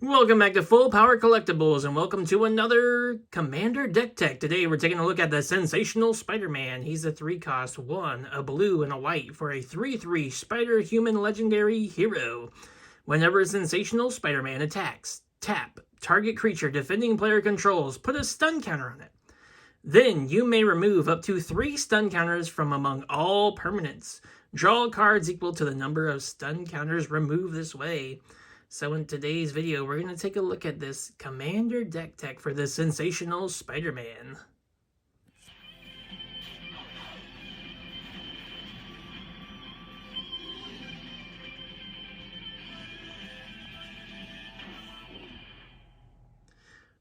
Welcome back to Full Power Collectibles, and welcome to another Commander Deck Tech. Today we're taking a look at the Sensational Spider-Man. He's a 3-cost, 1, a blue, and a white for a 3/3 Spider-Human Legendary Hero. Whenever Sensational Spider-Man attacks, tap target creature defending player controls, put a stun counter on it. Then you may remove up to 3 stun counters from among all permanents. Draw cards equal to the number of stun counters removed this way. So in today's video, we're going to take a look at this Commander Deck Tech for the Sensational Spider-Man.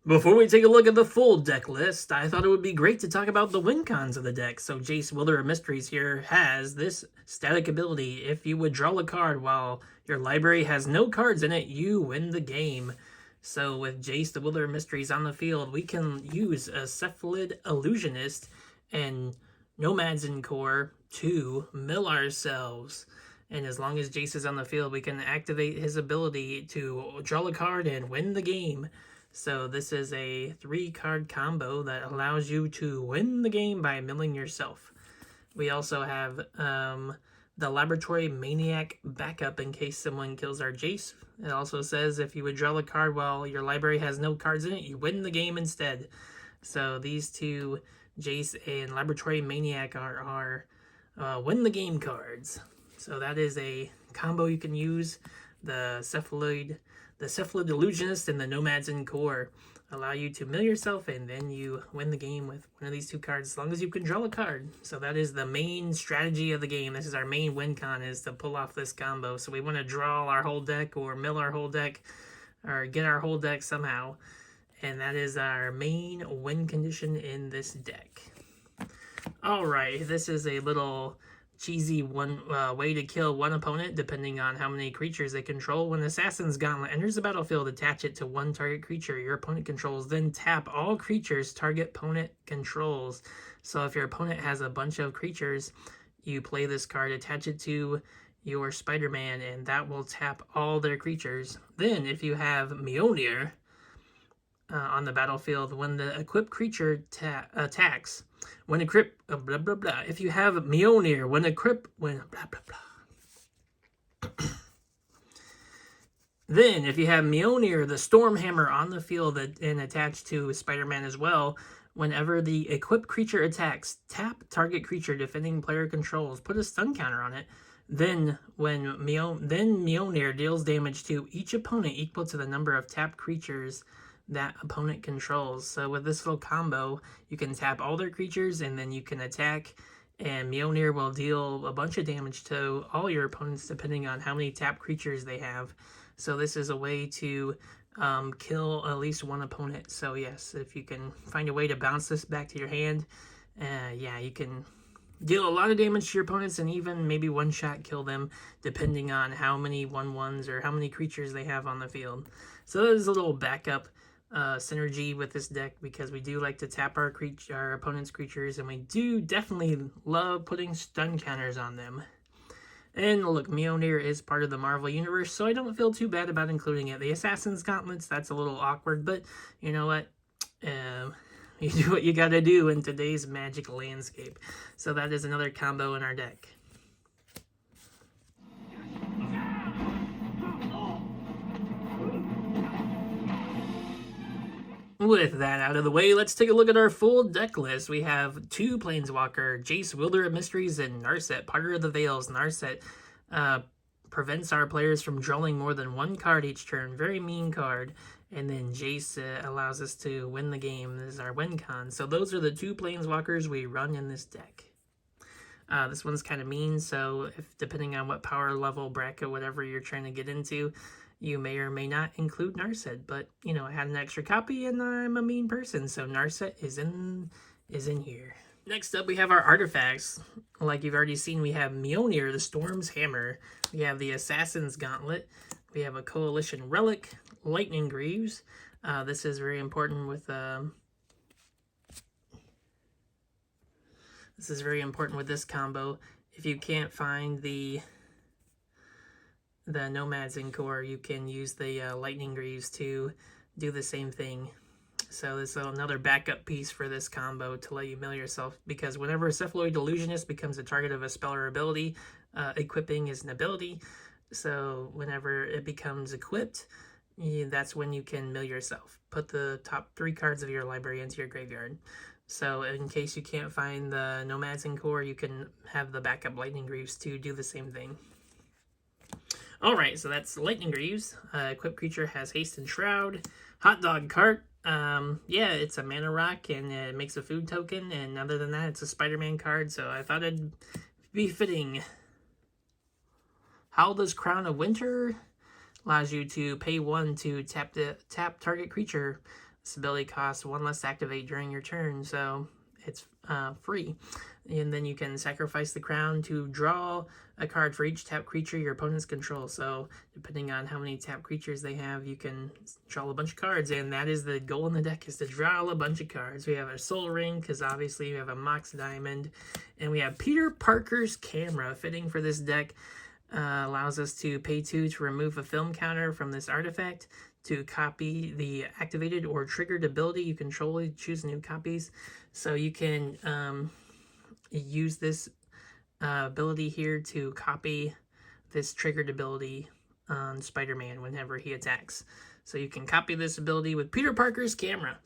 Before we take a look at the full deck list, I thought it would be great to talk about the win cons of the deck. So Jace, Wielder of Mysteries here has this static ability. If you would draw a card while your library has no cards in it, you win the game. So with Jace, the Wielder of Mysteries on the field, we can use a Cephalid Illusionist and Nomads in Core to mill ourselves. And as long as Jace is on the field, we can activate his ability to draw a card and win the game. So this is a 3-card combo that allows you to win the game by milling yourself. We also have the Laboratory Maniac backup in case someone kills our Jace. It also says if you would draw a card while your library has no cards in it, you win the game instead. So these two, Jace and Laboratory Maniac, are our win the game cards. So that is a combo you can use. The Cephalid Illusionist and the Nomads in Core allow you to mill yourself, and then you win the game with one of these 2 cards as long as you can draw a card. So that is the main strategy of the game. This is our main win con, is to pull off this combo. So we want to draw our whole deck or mill our whole deck or get our whole deck somehow. And that is our main win condition in this deck. Alright, this is a little cheesy way to kill one opponent depending on how many creatures they control. When Assassin's Gauntlet enters the battlefield, attach it to 1 target creature your opponent controls, then tap all creatures target opponent controls. So if your opponent has a bunch of creatures, you play this card, attach it to your Spider-Man, and that will tap all their creatures. Then if you have Mjolnir on the battlefield, when the equipped creature attacks, when equipped, blah blah blah. If you have Mjolnir, when equipped, blah blah blah. Then, if you have Mjolnir, the Stormhammer on the field and attached to Spider-Man as well, whenever the equipped creature attacks, tap target creature defending player controls, put a stun counter on it. Then, when Mjolnir deals damage to each opponent equal to the number of tapped creatures that opponent controls. So with this little combo, you can tap all their creatures and then you can attack, and Mjolnir will deal a bunch of damage to all your opponents depending on how many tapped creatures they have. So this is a way to kill at least one opponent. So yes, if you can find a way to bounce this back to your hand, yeah, you can deal a lot of damage to your opponents and even maybe one-shot kill them depending on how many 1/1s or how many creatures they have on the field. So that is a little backup synergy with this deck, because we do like to tap our opponent's creatures, and we do definitely love putting stun counters on them. And look, Mjolnir is part of the Marvel Universe, so I don't feel too bad about including it. The Assassin's Gauntlets, that's a little awkward, but you know what? You do what you gotta do in today's Magic landscape. So that is another combo in our deck. With that out of the way, let's take a look at our full deck list. We have 2 Planeswalker, Jace, Wielder of Mysteries, and Narset, Parter of the Veils. Narset prevents our players from drawing more than 1 card each turn. Very mean card. And then Jace allows us to win the game. This is our win con. So those are the 2 Planeswalkers we run in this deck. This one's kind of mean, so if depending on what power level, bracket, whatever you're trying to get into, you may or may not include Narset, but you know, I had an extra copy and I'm a mean person, so Narset is in here. Next up, we have our artifacts. Like you've already seen, we have Mjolnir, the Storm's Hammer. We have the Assassin's Gauntlet. We have a Coalition Relic, Lightning Greaves. This is very important with this combo. If you can't find the the Nomads in core, you can use the Lightning Greaves to do the same thing. So this is another backup piece for this combo to let you mill yourself, because whenever a Cephaloid Illusionist becomes a target of a spell or ability, equipping is an ability. So whenever it becomes equipped, that's when you can mill yourself. Put the top 3 cards of your library into your graveyard. So in case you can't find the Nomads in core, you can have the backup Lightning Greaves to do the same thing. Alright, so that's Lightning Greaves. Equipped creature has Haste and Shroud. Hot Dog Cart. Yeah, it's a mana rock and it makes a food token, and other than that, it's a Spider-Man card, so I thought it'd be fitting. Howl's Crown of Winter allows you to pay 1 to tap target creature. This ability costs 1 less to activate during your turn, so it's free. And then you can sacrifice the crown to draw a card for each tap creature your opponents control. So depending on how many tap creatures they have, you can draw a bunch of cards, and that is the goal in the deck, is to draw a bunch of cards. We have a Soul Ring, because obviously we have a Mox Diamond, and we have Peter Parker's Camera, fitting for this deck. Allows us to pay 2 to remove a film counter from this artifact, to copy the activated or triggered ability you control, choose new copies. So you can use this ability here to copy this triggered ability on Spider-Man whenever he attacks. So you can copy this ability with Peter Parker's Camera.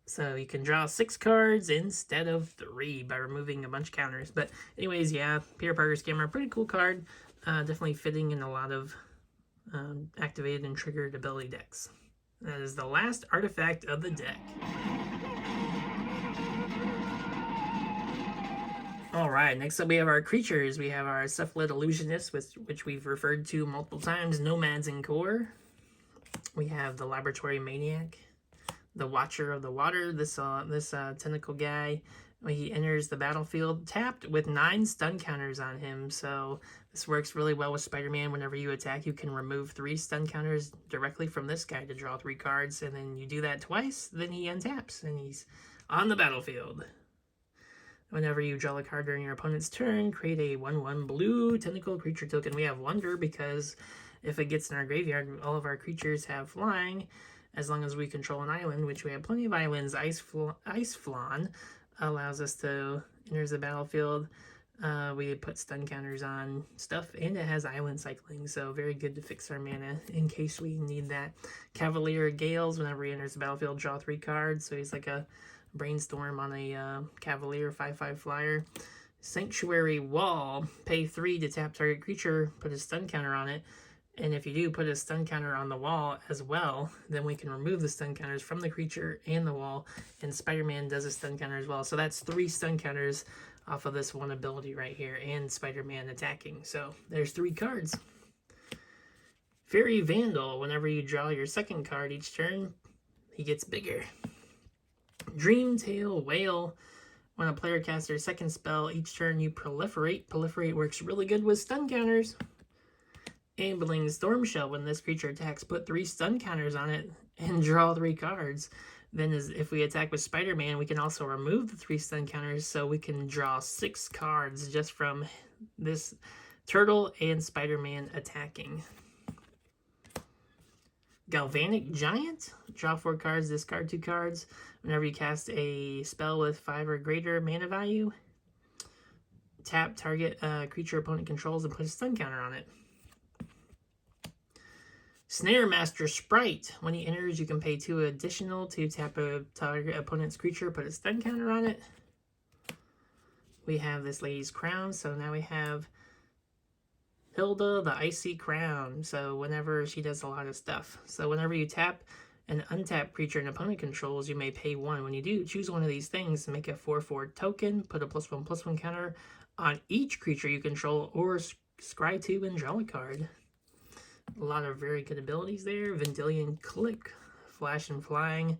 So you can draw 6 cards instead of 3 by removing a bunch of counters. But anyways, yeah, Peter Parker's Camera, pretty cool card. Definitely fitting in a lot of activated and triggered ability decks. That is the last artifact of the deck. Alright, next up we have our creatures. We have our Cephalid Illusionist, which we've referred to multiple times, Nomads in core. We have the Laboratory Maniac, the Watcher of the Water, this tentacle guy. He enters the battlefield tapped with 9 stun counters on him, so this works really well with Spider-Man. Whenever you attack, you can remove 3 stun counters directly from this guy to draw 3 cards, and then you do that twice, then he untaps, and he's on the battlefield. Whenever you draw a card during your opponent's turn, create a 1/1 blue tentacle creature token. We have Wonder, because if it gets in our graveyard, all of our creatures have flying, as long as we control an island, which we have plenty of islands. Ice Flan allows us to enter the battlefield. We put stun counters on stuff, and it has island cycling, so very good to fix our mana in case we need that. Cavalier Gales, whenever he enters the battlefield, draw 3 cards, so he's like a Brainstorm on a Cavalier 5/5 flyer. Sanctuary Wall, pay 3 to tap target creature, put a stun counter on it, and if you do put a stun counter on the wall as well, then we can remove the stun counters from the creature and the wall, and Spider-Man does a stun counter as well. So that's 3 stun counters off of this one ability right here, and Spider-Man attacking. So there's 3 cards. Fairy Vandal, whenever you draw your second card each turn, he gets bigger. Dreamtail Whale, when a player casts their second spell each turn, you proliferate. Proliferate works really good with stun counters. Ambling Stormshell, when this creature attacks, put 3 stun counters on it and draw 3 cards. Then if we attack with Spider-Man, we can also remove the 3 stun counters, so we can draw 6 cards just from this turtle and Spider-Man attacking. Galvanic Giant, draw 4 cards, discard 2 cards. Whenever you cast a spell with 5 or greater mana value, tap target creature opponent controls and put a stun counter on it. Snare Master Sprite, when he enters, you can pay 2 additional to tap a target opponent's creature, put a stun counter on it. We have this Lady's Crown, so now we have Hilda the Icy Crown, so whenever she does a lot of stuff. So whenever you tap an untapped creature an opponent controls, you may pay 1. When you do, choose one of these things, make a 4/4 token, put a +1/+1 counter on each creature you control, or scry 2 and draw a card. A lot of very good abilities there. Vendilion Click, Flash and Flying.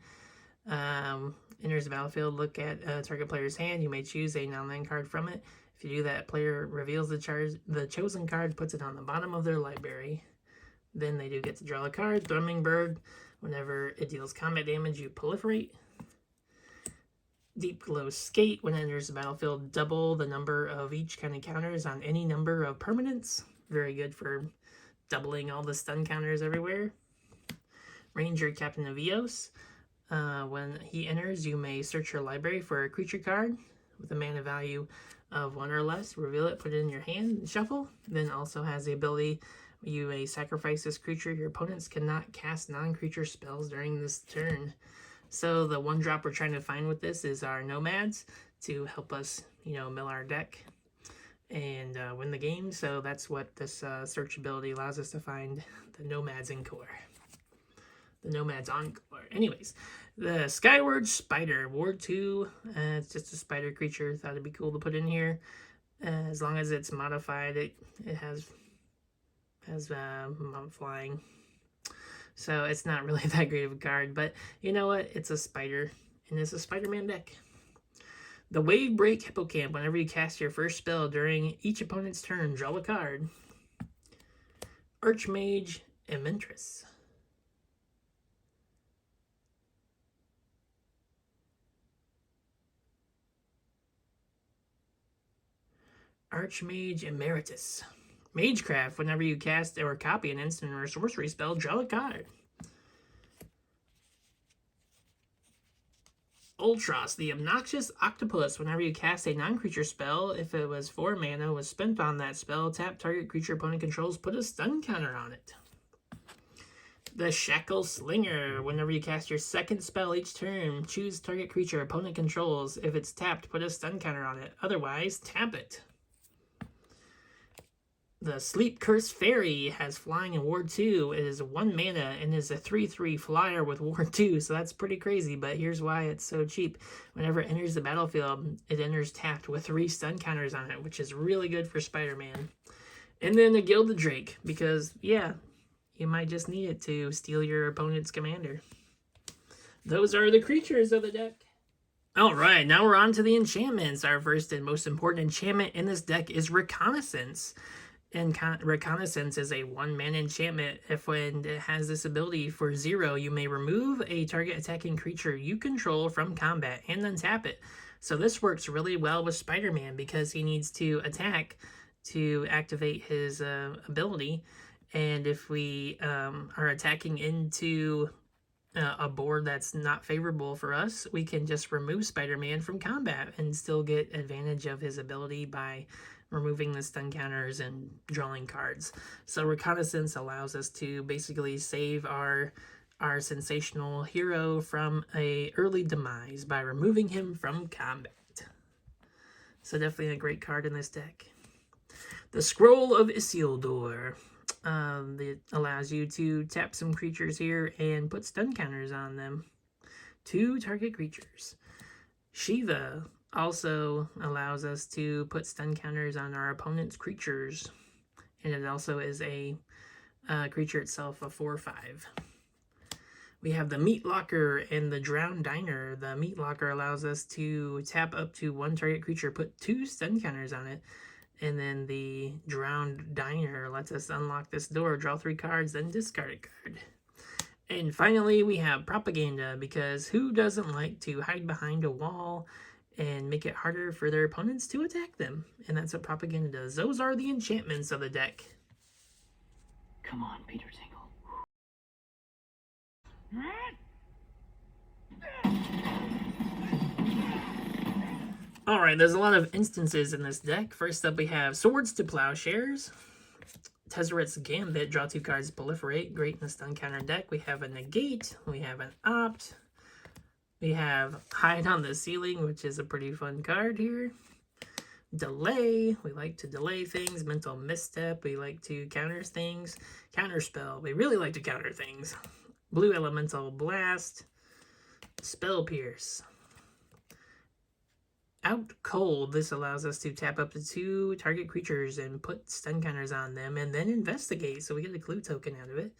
Enters the battlefield, look at target player's hand. You may choose a non-land card from it. If you do that, player reveals the chosen card, puts it on the bottom of their library. Then they do get to draw a card. Thrumming Bird, whenever it deals combat damage, you proliferate. Deep Glow Skate, when it enters the battlefield, double the number of each kind of counters on any number of permanents. Very good for doubling all the stun counters everywhere. Ranger Captain of Eos. When he enters, you may search your library for a creature card with a mana value of 1 or less. Reveal it, put it in your hand, and shuffle. Then also has the ability, you may sacrifice this creature. Your opponents cannot cast non-creature spells during this turn. So the one drop we're trying to find with this is our nomads to help us, mill our deck and win the game. So that's what this search ability allows us to find, the nomads in core. The nomads encore. Anyways, the Skyward Spider, Ward 2. It's just a spider creature. Thought it'd be cool to put in here. As long as it's modified, it has flying. So it's not really that great of a card. But you know what? It's a spider, and it's a Spider-Man deck. The Wave Break Hippocamp. Whenever you cast your first spell during each opponent's turn, draw a card. Archmage Ementress. Archmage Emeritus. Magecraft. Whenever you cast or copy an instant or sorcery spell, draw a card. Ultros, the Obnoxious Octopus. Whenever you cast a non-creature spell, if it was 4 mana, was spent on that spell, tap target creature opponent controls, put a stun counter on it. The Shackle Slinger. Whenever you cast your second spell each turn, choose target creature opponent controls. If it's tapped, put a stun counter on it. Otherwise, tap it. The Sleep Curse Fairy has flying in Ward 2. It is 1 mana and is a 3/3 flyer with Ward 2, so that's pretty crazy, but here's why it's so cheap. Whenever it enters the battlefield, it enters tapped with 3 stun counters on it, which is really good for Spider-Man. And then the Gilded Drake, because, yeah, you might just need it to steal your opponent's commander. Those are the creatures of the deck. Alright, now we're on to the enchantments. Our first and most important enchantment in this deck is Reconnaissance. And Reconnaissance is a 1-mana enchantment. If when it has this ability for 0, you may remove a target attacking creature you control from combat and then tap it. So this works really well with Spider-Man because he needs to attack to activate his ability. And if we are attacking into a board that's not favorable for us, we can just remove Spider-Man from combat and still get advantage of his ability by removing the stun counters and drawing cards. So Reconnaissance allows us to basically save our sensational hero from a early demise by removing him from combat. So definitely a great card in this deck. The Scroll of Isildur. It allows you to tap some creatures here and put stun counters on them. 2 target creatures. Shiva also allows us to put stun counters on our opponent's creatures. And it also is a creature itself, a 4/5. We have the Meat Locker and the Drowned Diner. The Meat Locker allows us to tap up to 1 target creature, put 2 stun counters on it. And then the Drowned Diner lets us unlock this door, draw 3 cards, then discard a card. And finally, we have Propaganda, because who doesn't like to hide behind a wall and make it harder for their opponents to attack them? And that's what Propaganda does. Those are the enchantments of the deck. Come on, Peter Tingle. Alright, there's a lot of instances in this deck. First up, we have Swords to Plowshares. Tezzeret's Gambit, draw 2 cards, proliferate. Great in the stun counter deck. We have a Negate. We have an Opt. We have Hide on the Ceiling, which is a pretty fun card here. Delay. We like to delay things. Mental Misstep. We like to counter things. Counterspell. We really like to counter things. Blue Elemental Blast. Spell Pierce. Out Cold. This allows us to tap up to 2 target creatures and put stun counters on them and then investigate, so we get a clue token out of it.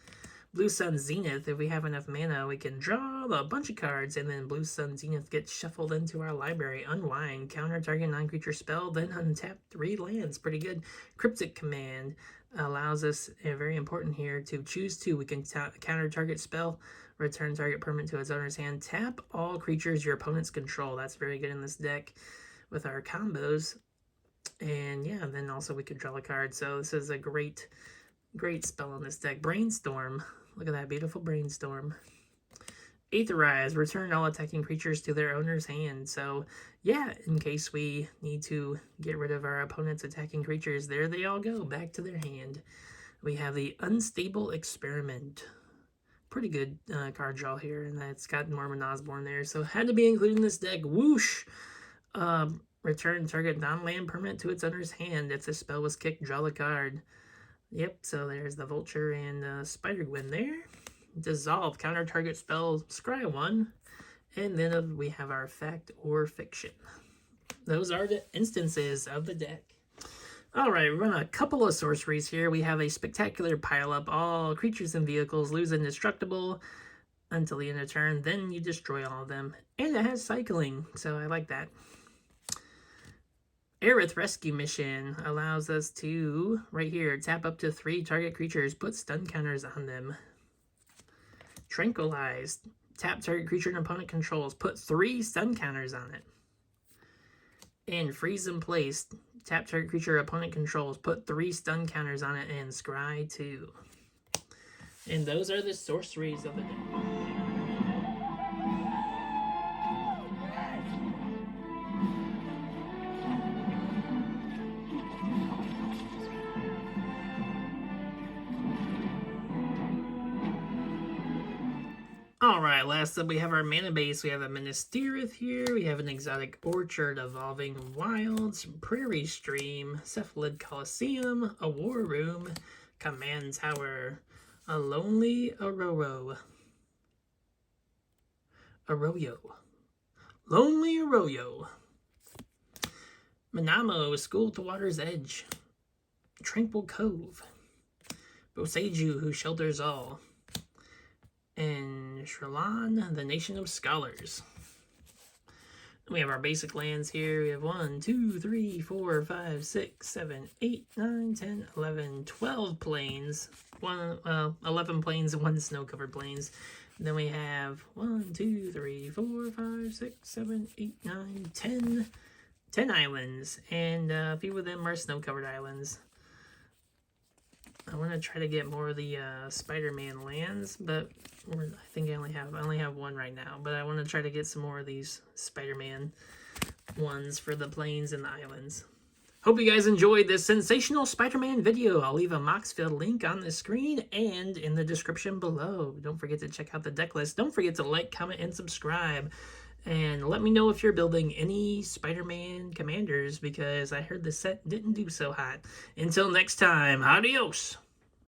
Blue Sun Zenith. If we have enough mana, we can draw a bunch of cards, and then Blue Sun Zenith gets shuffled into our library. Unwind. Counter target non-creature spell, then untap 3 lands. Pretty good. Cryptic Command allows us, very important here, to choose 2. We can counter target spell, return target permanent to its owner's hand, tap all creatures your opponents control. That's very good in this deck with our combos. And yeah, then also we could draw a card. So this is a great Great spell on this deck. Brainstorm. Look at that beautiful Brainstorm. Aetherize. Return all attacking creatures to their owner's hand. So, yeah, in case we need to get rid of our opponent's attacking creatures, there they all go, back to their hand. We have the Unstable Experiment. Pretty good card draw here, and it's got Norman Osborn there, so had to be included in this deck. Whoosh! Return target non-land permanent to its owner's hand. If the spell was kicked, draw the card. Yep, so there's the Vulture and Spider-Gwen there. Dissolve, counter target spell, scry 1. And then we have our fact or fiction. Those are the instances of the deck. Alright, we run a couple of sorceries here. We have a spectacular pileup. All creatures and vehicles lose indestructible until the end of turn. Then you destroy all of them. And it has cycling, so I like that. Aerith Rescue Mission allows us to, right here, tap up to 3 target creatures, put stun counters on them. Tranquilized. Tap target creature and opponent controls, put 3 stun counters on it. And Freeze in Place. Tap target creature opponent controls, put 3 stun counters on it, and scry 2. And those are the sorceries of the deck. Alright, last up we have our mana base. We have a Ministerith here. We have an Exotic Orchard, Evolving Wilds, Prairie Stream, Cephalid Coliseum, a War Room, Command Tower, a Lonely Arroyo. Lonely Arroyo. Manamo, School at the Water's Edge, Tranquil Cove, Boseiju, Who Shelters All, and Shrlan, the Nation of Scholars. We have our basic lands here. We have 1, 2, 3, 4, 5, 6, 7, 8, 9, 10, 11, 12 plains. 11 plains and 1 snow-covered plains. Then we have 1, 2, 3, 4, 5, 6, 7, 8, 9, 10 islands. And a few of them are snow-covered islands. I want to try to get more of the Spider-Man lands, but I think I only have 1 right now. But I want to try to get some more of these Spider-Man ones for the plains and the islands. Hope you guys enjoyed this sensational Spider-Man video. I'll leave a Moxfield link on the screen and in the description below. Don't forget to check out the deck list. Don't forget to like, comment, and subscribe. And let me know if you're building any Spider-Man commanders, because I heard the set didn't do so hot. Until next time, adios!